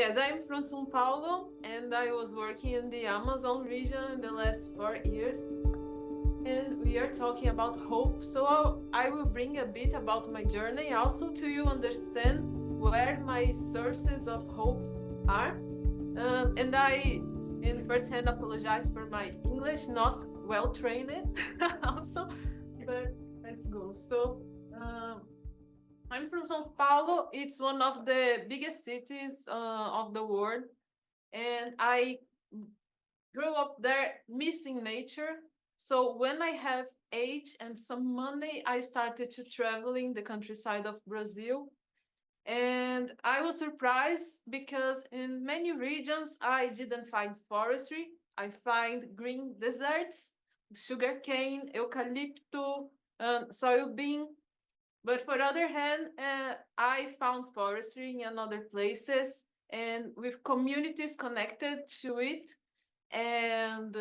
Yes, I'm from São Paulo, and I was working in the Amazon region in the last 4 years. And we are talking about hope. So I will bring a bit about my journey also to you understand where my sources of hope are. And I, in first hand, apologize for my English not well trained also, but let's go. So I'm from São Paulo. It's one of the biggest cities of the world, and I grew up there missing nature. So when I have age and some money, I started to traveling the countryside of Brazil. And I was surprised because in many regions, I didn't find forestry. I find green deserts, sugarcane, eucalypto, soybean. But for other hand, I found forestry in other places and with communities connected to it. And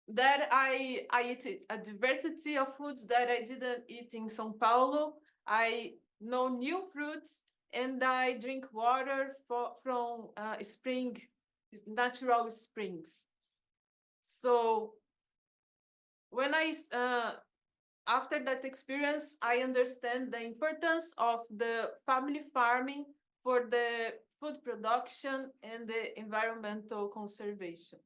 that I eat a diversity of foods that I didn't eat in São Paulo. I know new fruits and I drink water from natural springs. So when after that experience, I understand the importance of the family farming for the food production and the environmental conservation.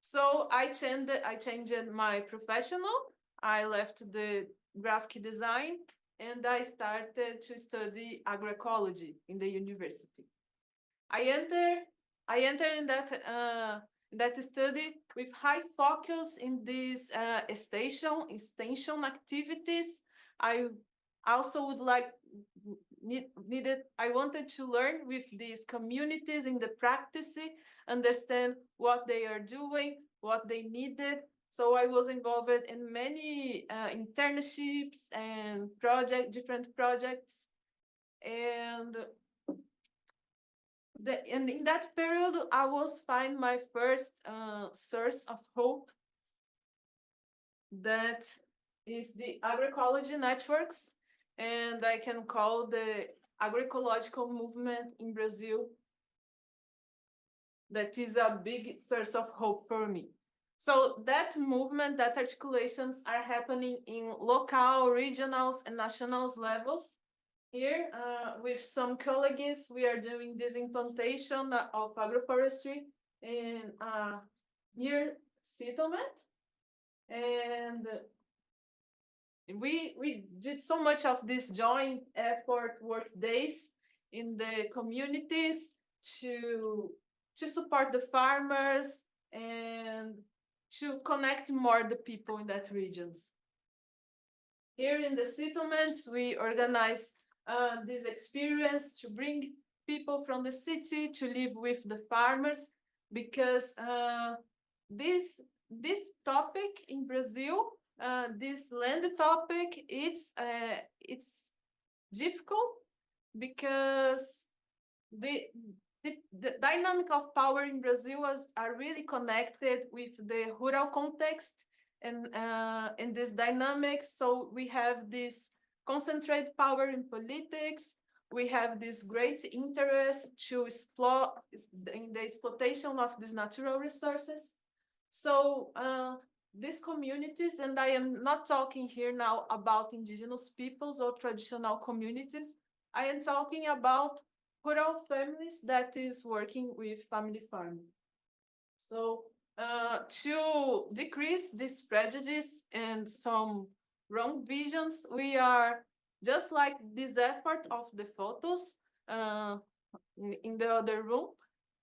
So I changed my professional. I left the graphic design and I started to study agroecology in the university. I enter in that study with high focus in these extension activities. I also would like I wanted to learn with these communities in the practice, understand what they are doing, what they needed. So I was involved in many internships and different projects. And in that period, I was find my first source of hope. That is the agroecology networks, and I can call the agroecological movement in Brazil. That is a big source of hope for me. So that movement, that articulations are happening in local, regionals, and nationals levels. Here, with some colleagues, we are doing this implantation of agroforestry in near settlement. And we did so much of this joint effort work days in the communities to support the farmers and to connect more the people in that regions. Here in the settlements, we organize this experience to bring people from the city to live with the farmers, because this topic in Brazil, this land topic, it's difficult because the dynamic of power in Brazil are really connected with the rural context and in this dynamics. So we have this concentrated power in politics. We have this great interest to explore in the exploitation of these natural resources. So these communities, and I am not talking here now about indigenous peoples or traditional communities, I am talking about rural families that is working with family farming. So to decrease this prejudice and some wrong visions, we are just like this effort of the photos in the other room.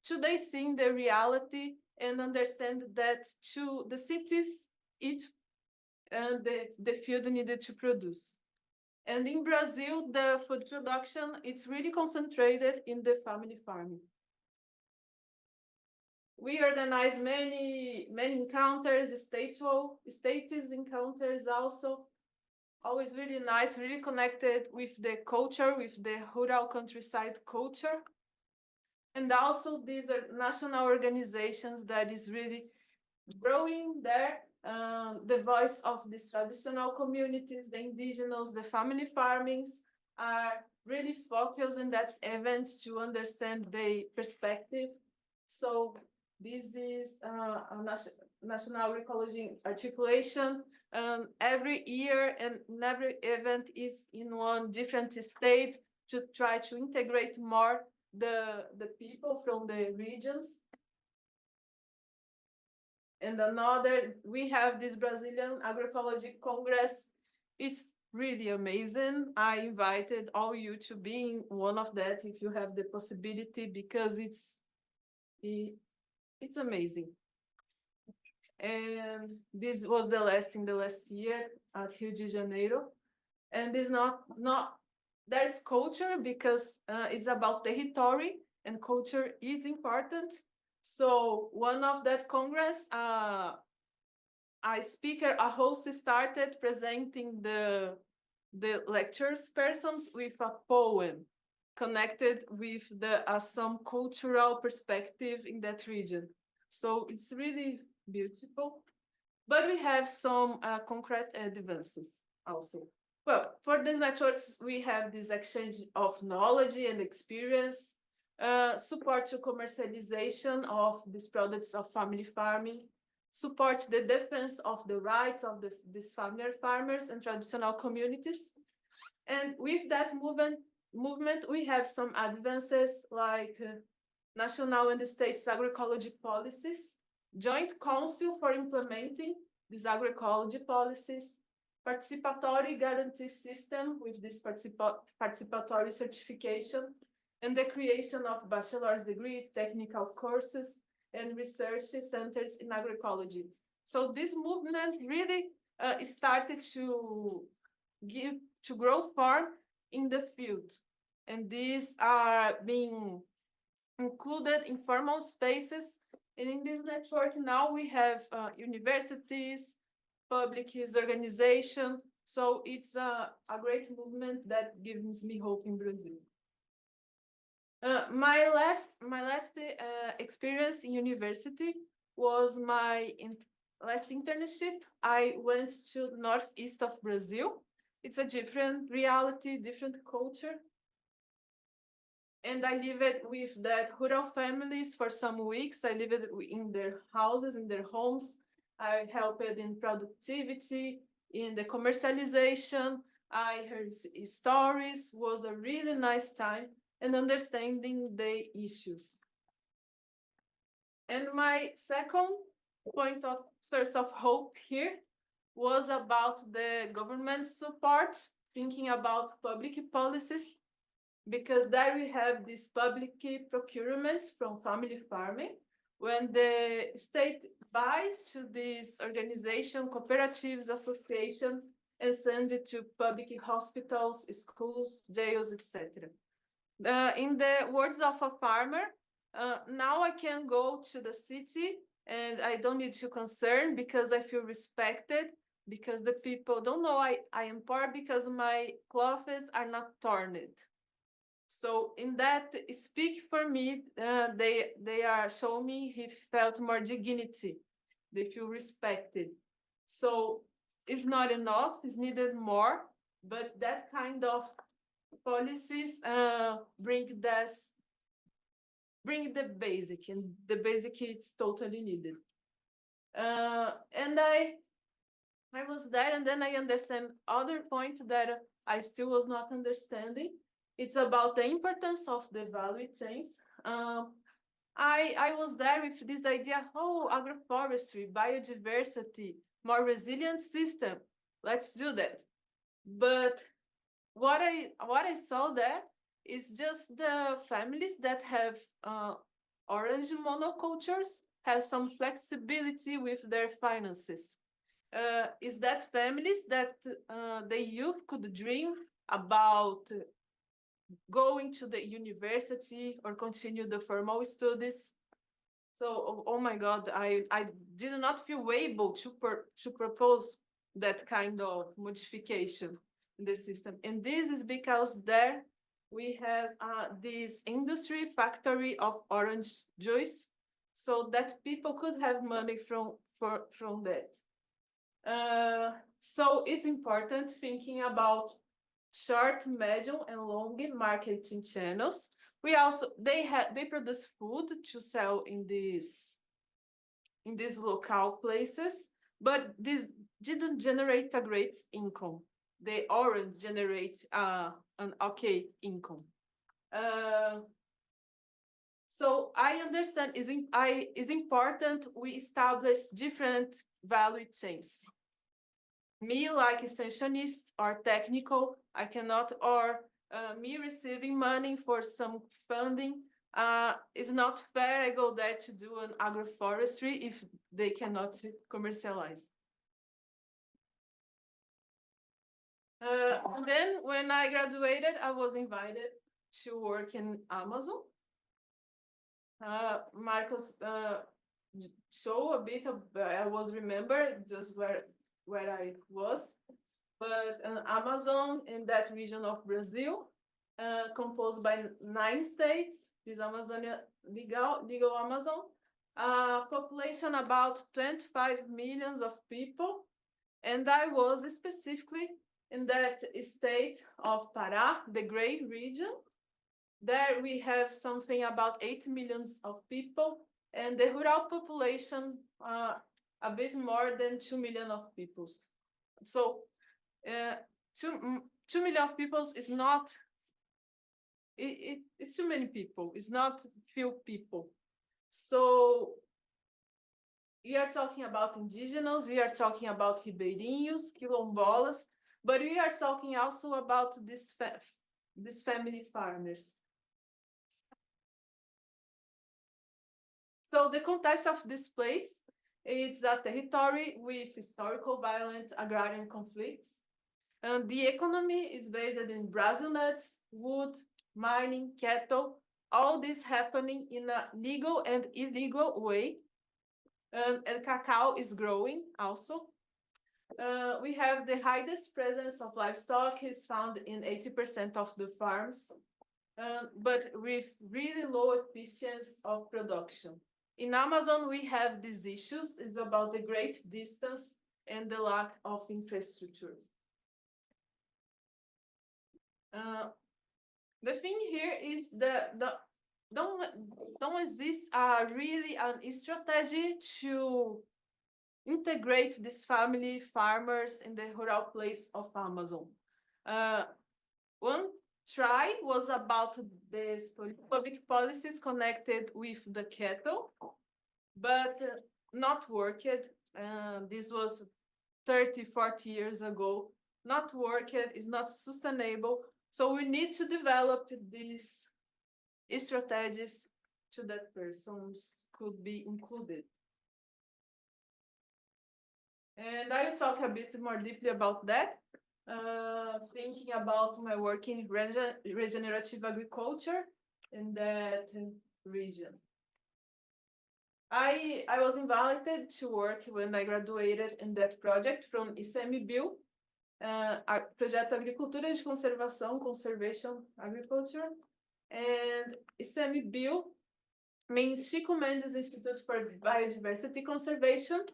Today, seeing the reality and understand that to the cities, it the field needed to produce. And in Brazil, the food production, it's really concentrated in the family farming. We organize many encounters, states encounters also. Always really nice, really connected with the culture, with the rural countryside culture. And also these are national organizations that is really growing there, the voice of these traditional communities, the indigenous, the family farmings. are really focused in that events to understand the perspective. So this is a national ecology articulation. Every year and every event is in one different state to try to integrate more the people from the regions. And another, we have this Brazilian Agroecology Congress. It's really amazing. I invited all you to be in one of that if you have the possibility, because it's amazing. And this was the last in the last year at Rio de Janeiro. And it's not there's culture, because it's about territory, and culture is important. So one of that congress, a host started presenting the lectures persons with a poem connected with some cultural perspective in that region. So it's really beautiful. But we have some concrete advances also. Well, for these networks, we have this exchange of knowledge and experience, support to commercialization of these products of family farming, support the defense of the rights of these family farmers and traditional communities. And with that movement, we have some advances like national and states agroecology policies, joint council for implementing these agroecology policies, participatory guarantee system with this participatory certification, and the creation of bachelor's degree, technical courses, and research centers in agroecology. So this movement really started to grow farm in the field. And these are being included in formal spaces. And in this network now we have universities, public organization. So it's a great movement that gives me hope in Brazil. My last experience in university was my last internship. I went to the northeast of Brazil. It's a different reality, different culture. And I lived with that rural families for some weeks. I lived in their houses, in their homes. I helped in productivity, in the commercialization. I heard stories. It was a really nice time, and understanding the issues. And my second point of source of hope here was about the government support, thinking about public policies, because there we have these public procurements from family farming. When the state buys to this organization, cooperatives, association, and send it to public hospitals, schools, jails, etc. In the words of a farmer, now I can go to the city and I don't need to concern because I feel respected, because the people don't know I am poor because my clothes are not torn. So in that speak for me, they are showing me he felt more dignity. They feel respected. So it's not enough, it's needed more, but that kind of policies bring the basic, and the basic is totally needed. And I was there, and then I understand other point that I still was not understanding. It's about the importance of the value chains. I was there with this idea, agroforestry, biodiversity, more resilient system. Let's do that. But what I saw there is just the families that have orange monocultures have some flexibility with their finances. Is that families that the youth could dream about going to the university or continue the formal studies. So, oh my God, I did not feel able to propose that kind of modification in the system. And this is because there we have this industry factory of orange juice, so that people could have money from that. So it's important thinking about short, medium, and long marketing channels. They produce food to sell in these local places, but this didn't generate a great income. The orange generate an okay income. So I understand is important we establish different value chains. Me, like extensionist or technical, I cannot, or me receiving money for some funding, it's not fair I go there to do an agroforestry if they cannot commercialize. And then when I graduated, I was invited to work in Amazon. Marcos show a bit of, I was remembered just where I was, but Amazon in that region of Brazil, composed by 9 states, this Amazonia legal Amazon, population about 25 millions of people, and I was specifically in that state of Pará, the gray region. There we have something about 8 millions of people, and the rural population a bit more than 2 million of people. So 2 million of people is not, it's too many people, it's not few people. So we are talking about indigenous, we are talking about ribeirinhos, quilombolas, but we are talking also about these family farmers. So the context of this place is a territory with historical violent agrarian conflicts. And the economy is based in Brazil nuts, wood, mining, cattle, all this happening in a legal and illegal way. And cacao is growing also. We have the highest presence of livestock is found in 80% of the farms, but with really low efficiency of production. In Amazon, we have these issues. It's about the great distance and the lack of infrastructure. The thing here is don't exist really a strategy to integrate these family farmers in the rural place of Amazon. One try was about this public policies connected with the cattle, but not worked. This was 30, 40 years ago. Not worked, is not sustainable. So we need to develop these strategies so that persons could be included. And I will talk a bit more deeply about that. Thinking about my work in regenerative agriculture in that region. I was invited to work when I graduated in that project from ICMBio, Projeto Agricultura de Conservação, Conservation Agriculture, and ICMBio means Chico Mendes Institute for Biodiversity Conservation.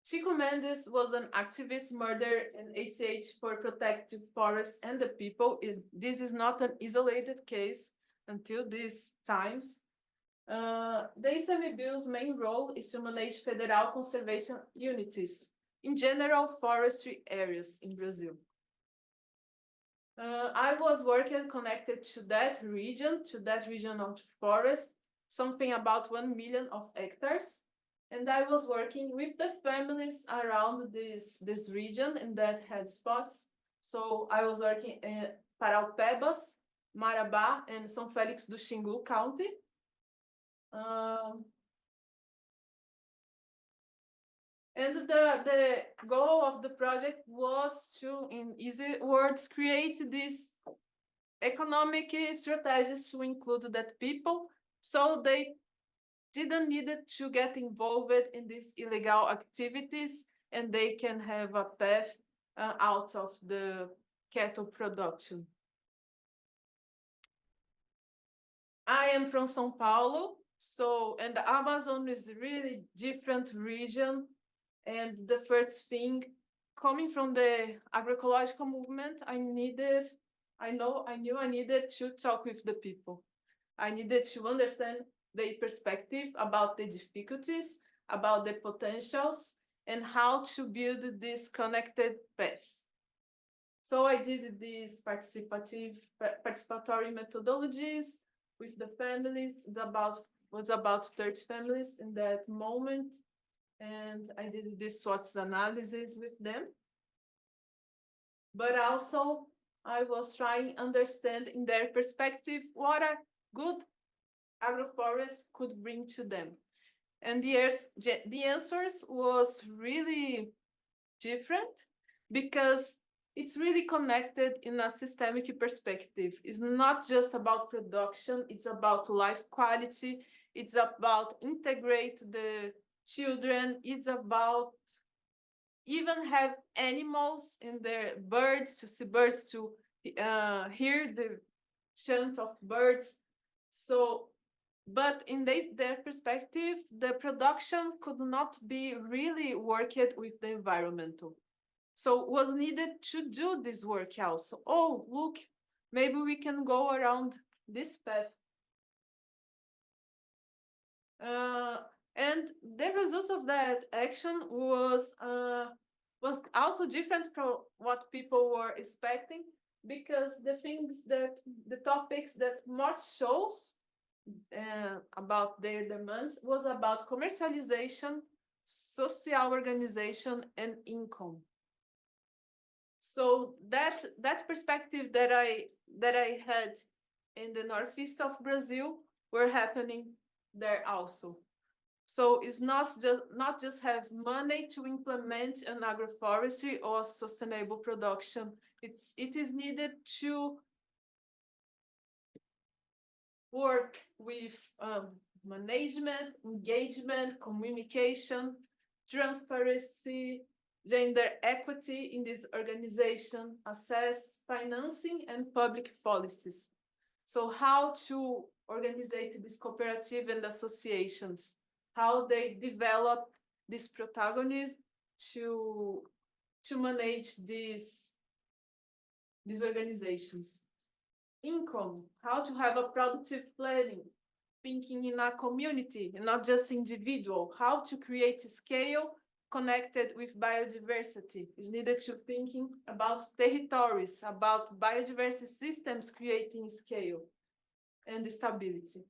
Chico Mendes was an activist murdered in 88 for protecting forests and the people. This is not an isolated case until these times. The ICMBio's main role is to manage federal conservation unities in general forestry areas in Brazil. I was working connected to that region of forest, something about 1 million of hectares. And I was working with the families around this region and that had spots. So I was working in Paraupebas, Marabá, and São Félix do Xingu County. And the goal of the project was to, in easy words, create these economic strategies to include that people, so they didn't need to get involved in these illegal activities, and they can have a path out of the cattle production. I am from São Paulo, and the Amazon is a really different region. And the first thing coming from the agroecological movement, I knew I needed to talk with the people. I needed to understand their perspective about the difficulties, about the potentials, and how to build these connected paths. So I did these participatory methodologies with the families. Was about 30 families in that moment. And I did this SWOT analysis with them. But also I was trying to understand in their perspective what a good agroforest could bring to them. And the answers was really different because it's really connected in a systemic perspective. It's not just about production, it's about life quality, it's about integrate the children, it's about even have animals in their birds, to see birds, to hear the chant of birds. So, but in their perspective, the production could not be really worked with the environmental. So was needed to do this work also. Oh, look, maybe we can go around this path. And the results of that action was also different from what people were expecting, because the topics that Mort shows about their demands was about commercialization, social organization, and income. So that perspective that I had in the northeast of Brazil were happening there also. So it's not just have money to implement an agroforestry or sustainable production. It is needed to work with management, engagement, communication, transparency, gender equity in this organization, assess financing and public policies. So how to organize this cooperative and associations, how they develop this protagonism to manage these organizations. Income, how to have a productive planning, thinking in a community and not just individual, how to create a scale connected with biodiversity. Is needed to thinking about territories, about biodiversity systems creating scale and stability.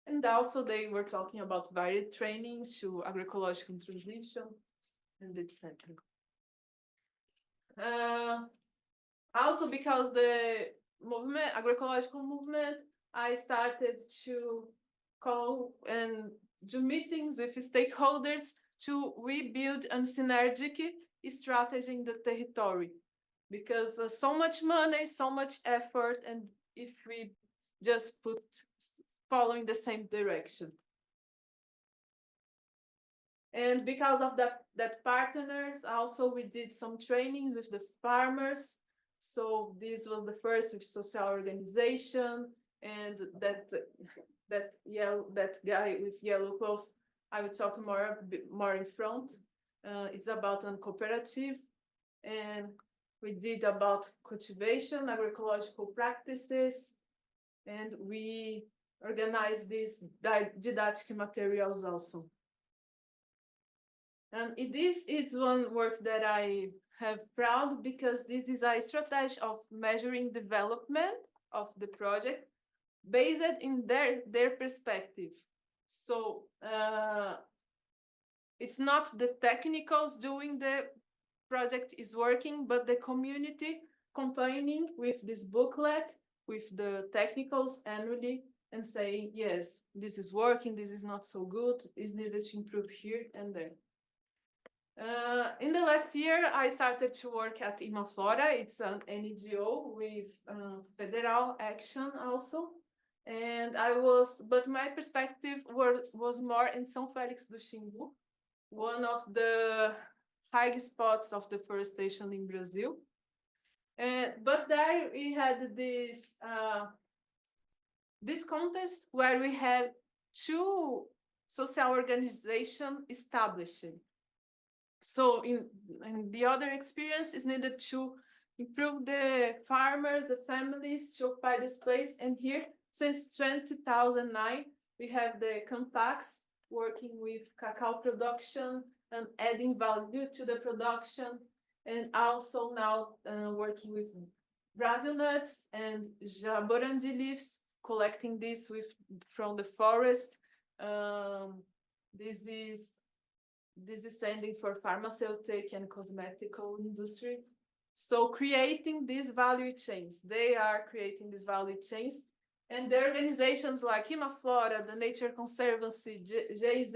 And also they were talking about varied trainings to agroecological transition and etc. Also because the agroecological movement, I started to call and do meetings with stakeholders to rebuild a synergic strategy in the territory, because so much money, so much effort, and if we just put following the same direction. And because of that partners, also we did some trainings with the farmers. So this was the first with social organization, and that guy with yellow cloth, I will talk more in front. It's about a cooperative, and we did about cultivation, agroecological practices, and we organized these didactic materials also. And it's one work that I have proud, because this is a strategy of measuring development of the project based in their perspective. So it's not the technicals doing the project is working, but the community accompanying with this booklet, with the technicals annually, and saying, yes, this is working, this is not so good, is needed to improve here and there. In the last year, I started to work at Imaflora. It's an NGO with federal action also. And but my perspective was more in São Félix do Xingu, one of the high spots of deforestation in Brazil. But there we had this contest where we had 2 social organizations establishing. So in the other experience is needed to improve the farmers, the families to occupy this place. And here, since 2009, we have the Campax working with cacao production and adding value to the production, and also now working with Brazil nuts and jaborandi leaves, collecting this from the forest. This is sending for pharmaceutical and cosmetical industry. So creating these value chains, they are creating these value chains, and the organizations like Himaflora, the Nature Conservancy, JZ,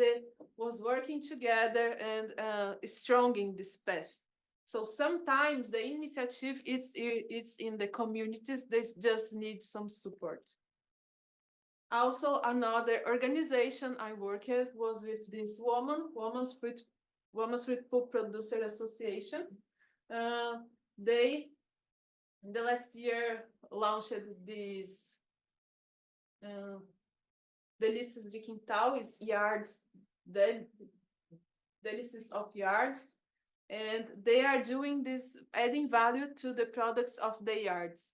was working together and strong in this path. So sometimes the initiative is in the communities, they just need some support. Also, another organization I worked was with this Women's Fruit Pulp Producer Association. They, in the last year, launched this Delícias de Quintal, is yards, delicious of yards, and they are doing this, adding value to the products of the yards.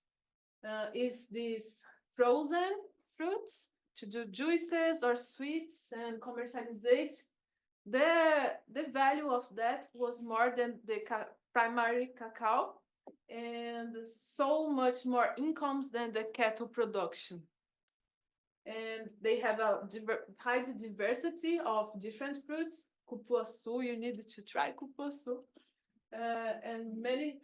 Is this frozen fruits to do juices or sweets and commercializate. The value of that was more than the primary cacao, and so much more incomes than the cattle production. And they have a high diversity of different fruits. Cupuaçu, you need to try cupuaçu. And many,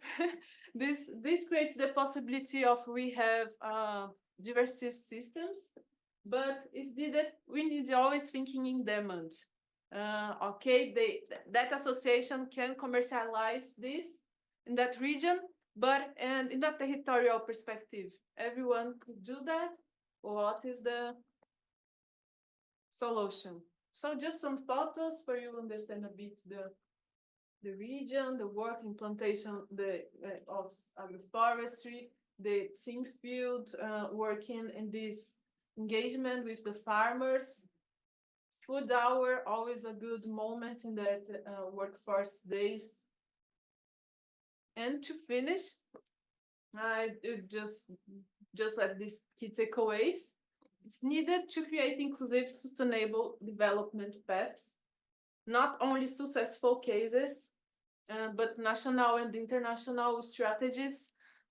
this creates the possibility of we have diverse systems, but it's needed, we need always thinking in demand. Okay, that association can commercialize this in that region, but and in a territorial perspective, everyone could do that. What is the solution? So just some photos for you to understand a bit the region, the work in plantation of agroforestry, the team field working in this engagement with the farmers. Food hour, always a good moment in that workforce days. And to finish, I just like these key takeaways. It's needed to create inclusive, sustainable development paths, not only successful cases, but national and international strategies.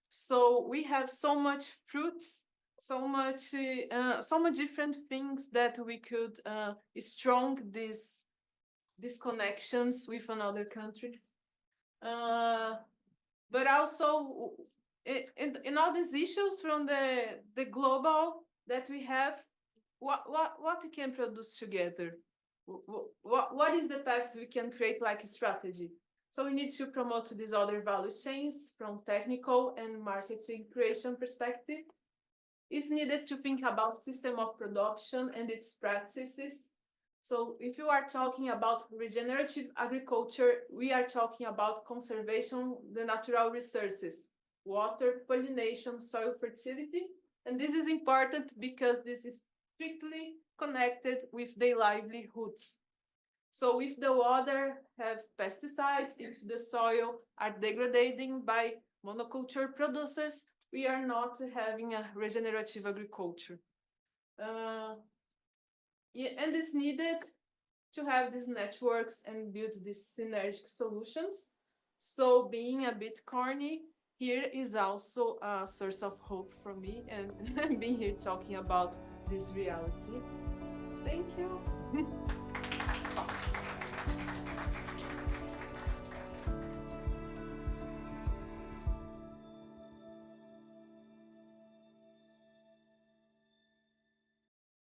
So we have so much fruits, so much different things that we could strong these connections with another countries. But also in all these issues from the global that we have, what we can produce together? What is the paths we can create like a strategy? So we need to promote these other value chains from technical and marketing creation perspective. It's needed to think about system of production and its practices. So if you are talking about regenerative agriculture, we are talking about conservation, the natural resources, water, pollination, soil fertility. And this is important because this is strictly connected with their livelihoods. So if the water have pesticides, if the soil are degrading by monoculture producers, we are not having a regenerative agriculture. And it's needed to have these networks and build these synergic solutions. So being a bit corny, here is also a source of hope for me, and being here talking about this reality. Thank you.